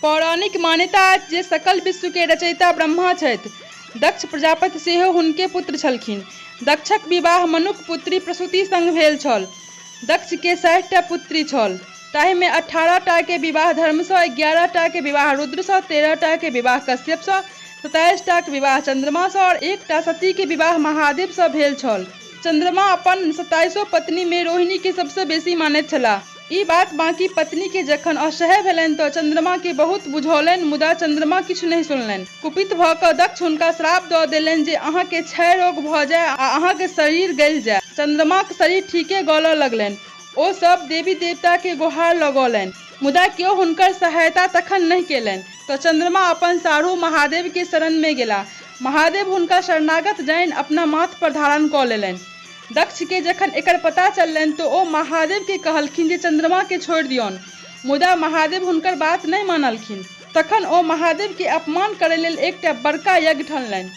पौराणिक मान्यता अछि जे सकल विश्व के रचयिता ब्रह्मा छथि। दक्ष प्रजापति सेहो हुनके पुत्र छलखिन। दक्षक विवाह मनुक पुत्री प्रसूति संग भेल छल। दक्ष के 60 टा पुत्री छल, ताहि में 18 टा के विवाह धर्म सँ, 11 टा के विवाह रुद्र सँ, 13 टा के विवाह कश्यप सँ, 27 टा के विवाह चंद्रमा सँ और 1 टा सती के विवाह महादेव सँ भेल छल। चंद्रमा अपन 27 पत्नी में रोहिणी के सबसे बेसी मानैत छलाह। ई बात बाकी पत्नी के जखन असह्य भेलनि तऽ चंद्रमा के बहुत बुझौलनि, मुदा चंद्रमा किछु नहीं सुनलनि। कुपित भऽ कऽ दक्ष हुनका श्राप दऽ देलनि जे अहाँ के क्षय रोग भऽ जाय आ अहाँ के शरीर गलि जाय। चंद्रमा के शरीर ठीके गलऽ लगलनि। ओ सब देवी देवता के गुहार लगौलनि, मुदा केओ हुनकर सहायता तखन नहीं केलनि। तऽ चंद्रमा अपन साढ़ू महादेव के शरण में गेला। महादेव हुनका शरणागत जानि अपना माथ पर धारण कऽ लेलनि। दक्ष के जखन एकर पता चललनि तो ओ महादेव के कहलखिन जे चंद्रमा के छोड़ि दियौन, मुदा महादेव हुनकर बात नहीं मानलखिन। तखन ओ महादेव के अपमान करय लेल एकटा बड़का यज्ञ ठानलनि।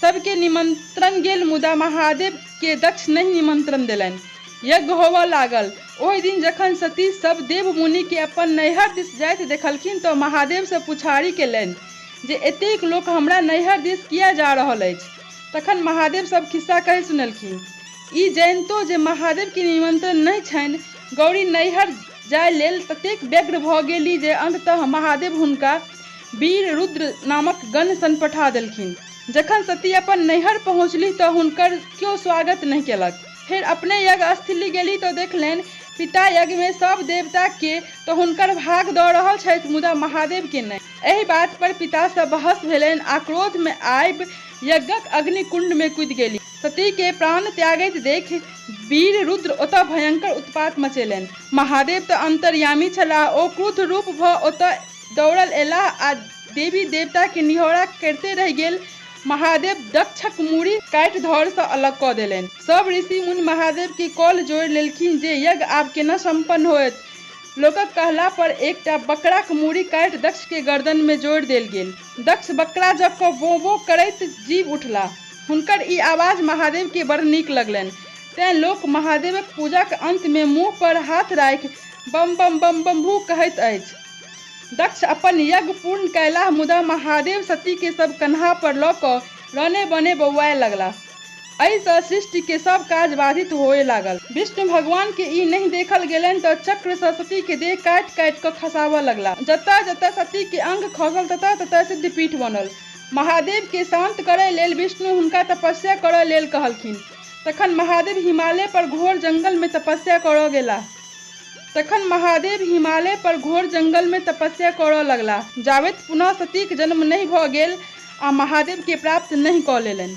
सबके निमंत्रण गेल, मुदा महादेव के दक्ष नहीं निमंत्रण देलनि। यज्ञ होबऽ लागल। ओहि दिन जखन सती सब देव मुनि के अपन नैहर दिस जाइत देखलखिन तऽ महादेव से पुछारी केलनि जे एतेक लोक हमरा नैहर दिस किया जा रहल अछि। तखन महादेव सब खिस्सा कहि सुनेलखिन। ई जनितो जे महादेव के निमंत्रण नहीं छनि, गौरी नैहर जाय लेल ततेक व्यग्र भऽ गेली जे अंततः महादेव हुनका वीर रुद्र नामक गण सन पठा देलखिन। जखन सती अपन नैहर पहुँचली तऽ हुनकर केओ स्वागत नहीं केलक। फेर अपने यज्ञ स्थली गेली तऽ देखलनि पिता यज्ञ में सब देवता के तो हुनकर भाग दऽ रहल छथि, मुदा महादेव के नहीं। एहि बात पर पिता से बहस भेलनि आ क्रोध में आबि यज्ञक अग्नि कुंड में कूदि गेली। सती के प्राण त्यागैत देख वीर रुद्र ओतऽ भयंकर उत्पात मचेलनि। महादेव तऽ अंतर्यामी छलाह। ओ क्रुद्ध रूप भऽ ओतऽ दौड़ल एलाह आ देवी देवता के निहोरा करते रहि गेल। महादेव दक्षक मूड़ी काटि धड़ सँ अलग कऽ देलनि। सब ऋषि मुनि महादेव के कॉल जोड़ि लेलखिन जे यज्ञ आब केना संपन्न होयत। लोकक कहला पर एकटा बकराक मूड़ी काटि दक्ष के गर्दन में जोड़ि देल गेल। दक्ष बकरा जब कऽ वो वो करैत जीव उठला। हुनकर ई आवाज महादेव के बड़ नीक लगलनि। तें लोक महादेवक पूजाक अंत में मुँह पर हाथ राखि बम बम बम बम भू कहैत अछि। दक्ष अपन यज्ञ पूर्ण कयलाह, मुदा महादेव सती के सब कन्हा पर लऽ कऽ रने बने बौआए लगला। एहि सँ सृष्टि के सब काज बाधित होए लागल। विष्णु भगवान के ई नहीं देखल गेलनि तऽ चक्र सँ सती के देह काटि काटि कऽ खसाबऽ लगला। जतऽ जतऽ सती के अंग खसल ततऽ ततऽ सिद्धपीठ बनल। महादेव के शांत करय लेल विष्णु हुनका तपस्या करय लेल कहलखिन। तखन महादेव हिमालय पर घोर जंगल में तपस्या करऽ लगला, जाबेत पुनः सतीक जन्म नहीं भऽ गेल आ महादेव के प्राप्त नहीं कऽ लेलनि।